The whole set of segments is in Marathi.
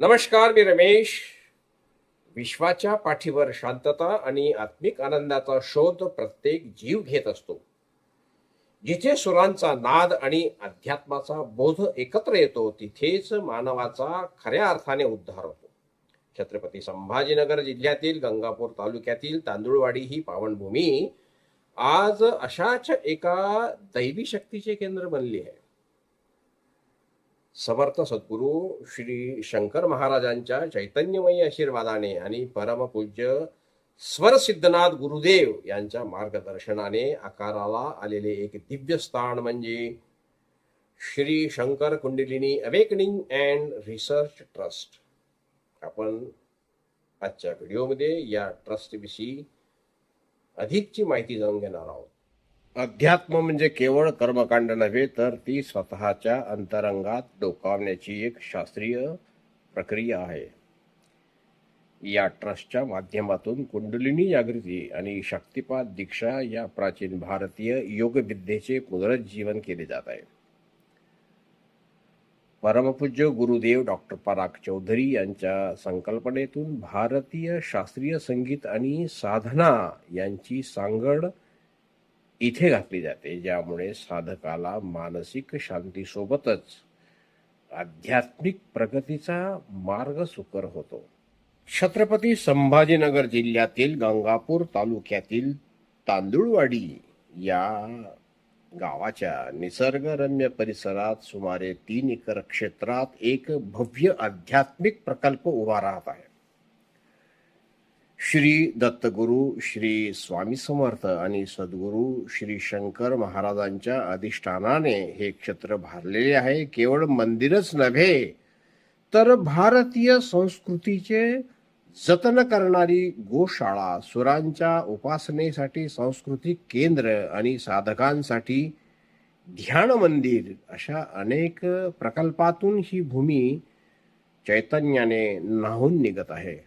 नमस्कार, मी रमेश. विश्वाच्या पाठीवर शांतता आणि आत्मिक आनंदाचा शोध प्रत्येक जीव घेत असतो. जिथे सुरांचा नाद आणि अध्यात्माचा बोध एकत्र येतो, तिथेच मानवाचा खऱ्या अर्थाने उद्धार होतो. छत्रपती संभाजीनगर जिल्ह्यातील गंगापूर तालुक्यातील तांदुळवाडी ही पावनभूमी आज अशाच एका दैवी शक्तीचे केंद्र बनली आहे. समर्थ सद्गुरू श्री शंकर महाराजांच्या चैतन्यमयी आशीर्वादाने आणि परमपूज्य स्वरसिद्धनाथ गुरुदेव यांच्या मार्गदर्शनाने आकाराला आलेले एक दिव्य स्थान म्हणजे Shri Shankar Kundalini Awakening and Research trust. आपण आजच्या व्हिडिओमध्ये या ट्रस्टविषयी अधिकची माहिती जाणून घेणार आहोत. अध्यात्म म्हणजे केवळ कर्मकांड नव्हे, तर ती स्वतःच्या अंतरंगात डोकावण्याची एक शास्त्रीय प्रक्रिया आहे. या ट्रस्टच्या माध्यमातून कुंडलिनी जागृती आणि शक्तिपात दीक्षा या प्राचीन भारतीय योगविद्येचे पुनरुज्जीवन केले जात आहे. परमपूज्य गुरुदेव डॉक्टर पराग चौधरी यांच्या संकल्पनेतून भारतीय शास्त्रीय संगीत आणि साधना यांची सांगड इथे घातली जाते, ज्यामुळे साधकाला मानसिक शांतीसोबतच आध्यात्मिक प्रगतीचा मार्ग सुकर होतो. छत्रपती संभाजीनगर जिल्ह्यातील गंगापूर तालुक्यातील तांदुळवाडी या गावाच्या निसर्गरम्य परिसरात सुमारे 3 एकर क्षेत्रात एक भव्य आध्यात्मिक प्रकल्प उभा राहत आहे. श्री दत्तगुरु श्री स्वामी समर्थ आणि सद्गुरू श्री शंकर महाराजांच्या अधिष्ठानाने हे क्षेत्र भारलेले आहे. केवळ मंदिरच नव्हे, तर भारतीय संस्कृतीचे जतन करणारी गोशाळा, सुरांच्या उपासनेसाठी सांस्कृतिक केंद्र आणि साधकांसाठी ध्यान मंदिर अशा अनेक प्रकल्पातून ही भूमी चैतन्याने न्हाऊन निघत आहे.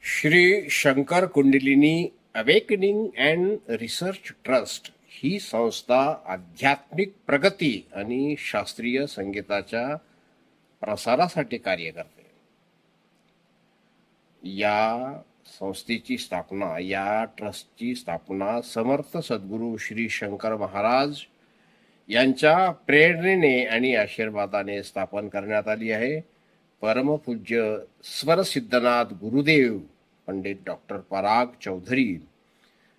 Shri Shankar Kundalini Awakening and Research Trust ही संस्था आध्यात्मिक प्रगती आणि शास्त्रीय संगीताच्या प्रसारासाठी कार्य करते. या संस्थेची स्थापना, या ट्रस्टची स्थापना समर्थ सद्गुरू श्री शंकर महाराज यांच्या प्रेरणेने आणि आशीर्वादाने स्थापन करण्यात आली आहे. परमपूज्य स्वरसिद्धनाथ गुरुदेव पंडित डॉक्टर पराग चौधरी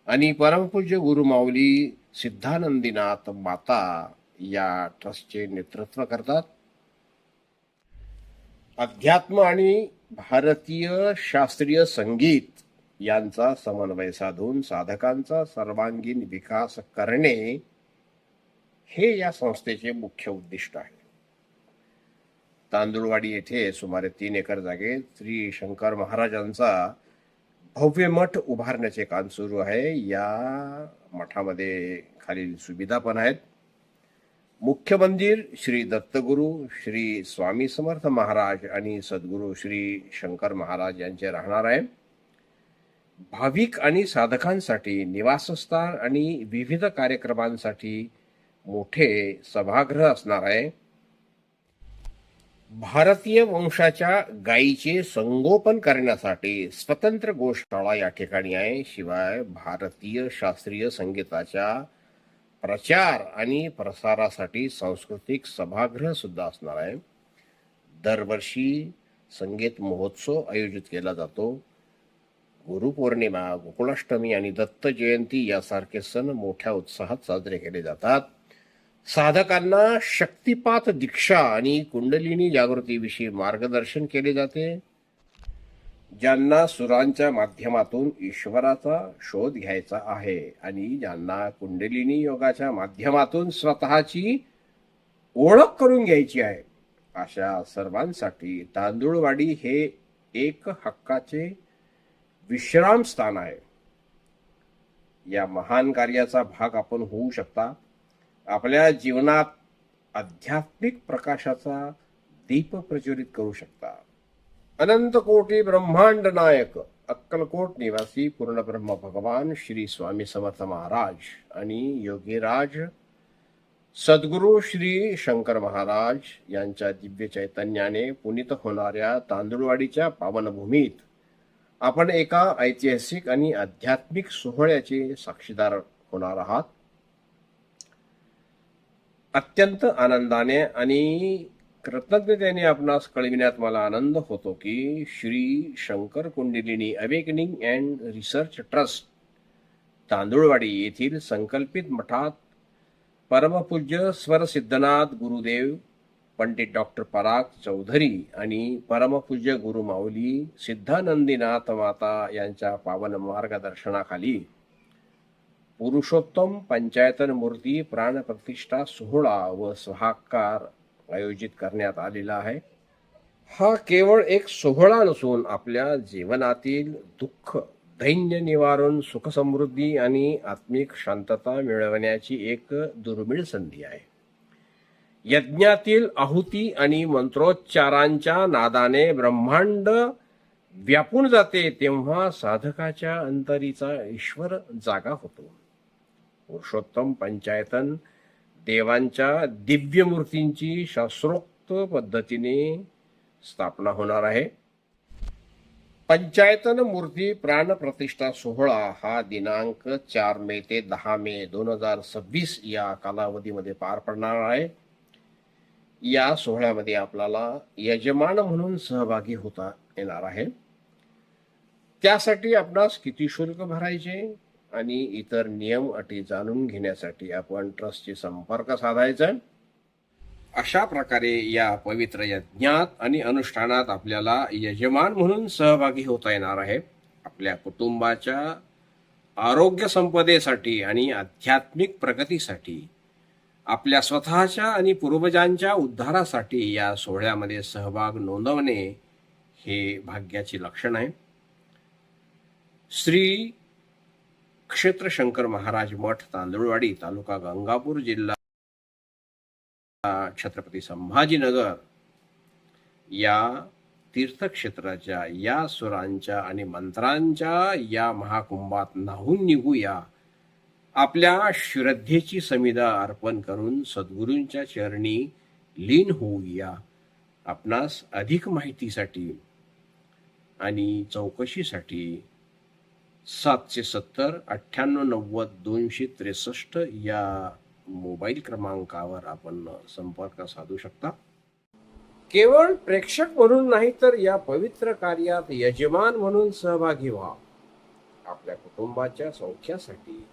आणि परमपूज्य गुरुमाऊली सिद्धानंदीनाथ माता या ट्रस्टचे नेतृत्व करतात. अध्यात्म आणि भारतीय शास्त्रीय संगीत यांचा समन्वय साधून साधकांचा सर्वांगीण विकास करणे हे या संस्थेचे मुख्य उद्दिष्ट आहे. तांदुळवाडी येथे सुमारे 3 एकर जागेत श्री शंकर महाराजांचा भव्य मठ उभारण्याचे काम सुरू आहे. या मठामध्ये खालील सुविधा पण आहेत. मुख्य मंदिर श्री दत्तगुरु श्री स्वामी समर्थ महाराज आणि सद्गुरू श्री शंकर महाराज यांचे राहणार आहे. भाविक आणि साधकांसाठी निवासस्थान आणि विविध कार्यक्रमांसाठी मोठे सभागृह असणार आहे. भारतीय वंशाच्या गायीचे संगोपन करण्यासाठी स्वतंत्र गोशाळा या ठिकाणी आहे. शिवाय भारतीय शास्त्रीय संगीताच्या प्रचार आणि प्रसारासाठी सांस्कृतिक सभागृह सुद्धा असणार आहे. दरवर्षी संगीत महोत्सव आयोजित केला जातो. गुरुपौर्णिमा, गोकुळाष्टमी आणि दत्त जयंती यासारखे सण मोठ्या उत्साहात साजरे केले जातात. साधकांना शक्तिपात दीक्षा आणि कुंडलिनी जागृतीविषयी मार्गदर्शन केले जाते. ज्यांना सुरांच्या माध्यमातून ईश्वराचा शोध घ्यायचा आहे आणि ज्यांना कुंडलिनी योगाच्या माध्यमातून स्वतःची ओळख करून घ्यायची आहे, अशा सर्वांसाठी तांदुळवाडी हे एक हक्काचे विश्राम स्थान आहे. या महान कार्याचा भाग आपण होऊ शकता. आपल्या जीवनात आध्यात्मिक प्रकाशाचा दीप प्रज्वलित करू शकता. अनंत कोटी ब्रह्मांड नायक अक्कलकोट निवासी पूर्णब्रह्म भगवान श्री स्वामी समर्थ महाराज आणि योगीराज सद्गुरू श्री शंकर महाराज यांच्या दिव्य चैतन्याने पुनीत होणाऱ्या तांदुळवाडीच्या पावनभूमीत आपण एका ऐतिहासिक आणि आध्यात्मिक सोहळ्याचे साक्षीदार होणार आहात. अत्यंत आनंदाने आणि कृतज्ञतेने आपणास कळविण्यात मला आनंद होतो की Shri Shankar Kundalini Awakening and Research trust Tandulwadi येथील संकल्पित मठात परमपूज्य स्वरसिद्धनाथ गुरुदेव पंडित डॉक्टर पराग चौधरी आणि परमपूज्य गुरुमाऊली सिद्धानंदीनाथ माता यांच्या पावन मार्गदर्शनाखाली पुरुषोत्तम पंचायतन मूर्ती प्राणप्रतिष्ठा सोहळा व स्वाहाकार आयोजित करण्यात आलेला आहे. हा केवळ एक सोहळा नसून आपल्या जीवनातील दुःख दैन्य निवारण सुखसमृद्धी आणि आत्मिक शांतता मिळवण्याची एक दुर्मिळ संधी आहे. यज्ञातील आहुती आणि मंत्रोच्चारांच्या नादाने ब्रह्मांड व्यापून जाते तेव्हा साधकाच्या अंतरीचा ईश्वर जागा होतो. पुरुषोत्तम पंचायतन देवांच्या दिव्य मूर्तींची शास्त्रोक्त पद्धतीने स्थापना होणार आहे. पंचायतन मूर्ती प्राणप्रतिष्ठा सोहळा हा दिनांक 4 मे ते 10 मे 2026 या कालावधीमध्ये पार पडणार आहे. या सोहळ्यामध्ये आपल्याला यजमान म्हणून सहभागी होता येणार आहे. त्यासाठी आपणास किती शुल्क भरायचे आणि इतर नियम अटी जाणून घेण्यासाठी आपण ट्रस्टशी संपर्क साधायचा. अशा प्रकारे या पवित्र यज्ञात आणि अनुष्ठानात आपल्याला यजमान म्हणून सहभागी होता येणार आहे. आपल्या कुटुंबाच्या आरोग्य संपदेसाठी आणि आध्यात्मिक प्रगतीसाठी, आपल्या स्वतःच्या आणि पूर्वजांच्या उद्धारासाठी या सोहळ्यामध्ये सहभाग नोंदवणे हे भाग्याचे लक्षण आहे. श्री क्षेत्र शंकर महाराज मठ तांदुळवाडी तालुका गंगापूर जिल्हा छत्रपती संभाजीनगर या तीर्थक्षेत्राच्या या सुरांच्या आणि मंत्रांच्या या महाकुंभात न्हाऊन निघूया. आपल्या श्रद्धेची समिधा अर्पण करून सद्गुरूंच्या चरणी लीन होऊया. आपणास अधिक माहितीसाठी आणि चौकशीसाठी 770 9890 263 या मोबाईल क्रमांकावर आपण संपर्क साधू शकता. केवळ प्रेक्षक म्हणून नाही तर या पवित्र कार्यात यजमान म्हणून सहभागी व्हा. आपल्या कुटुंबाच्या सौख्यासाठी,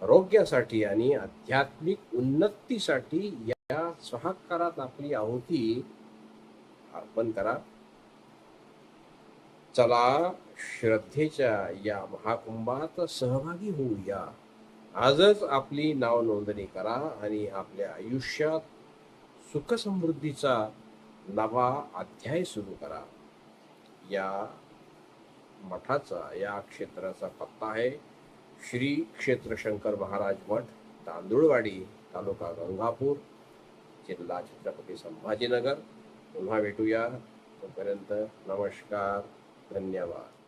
आरोग्यासाठी आणि आध्यात्मिक उन्नतीसाठी या स्वाहाकारात आपली आहुती अर्पण करा. चला श्रद्धेच्या या महाकुंभात सहभागी होऊया. आजच आपली नाव नोंदणी करा आणि आपल्या आयुष्यात सुखसमृद्धीचा नवा अध्याय सुरू करा. या मठाचा, या क्षेत्राचा पत्ता आहे श्री क्षेत्र शंकर महाराज मठ, तांदुळवाडी, तालुका गंगापूर, जिल्हा छत्रपती संभाजीनगर. पुन्हा भेटूया. तोपर्यंत नमस्कार, धन्यवाद.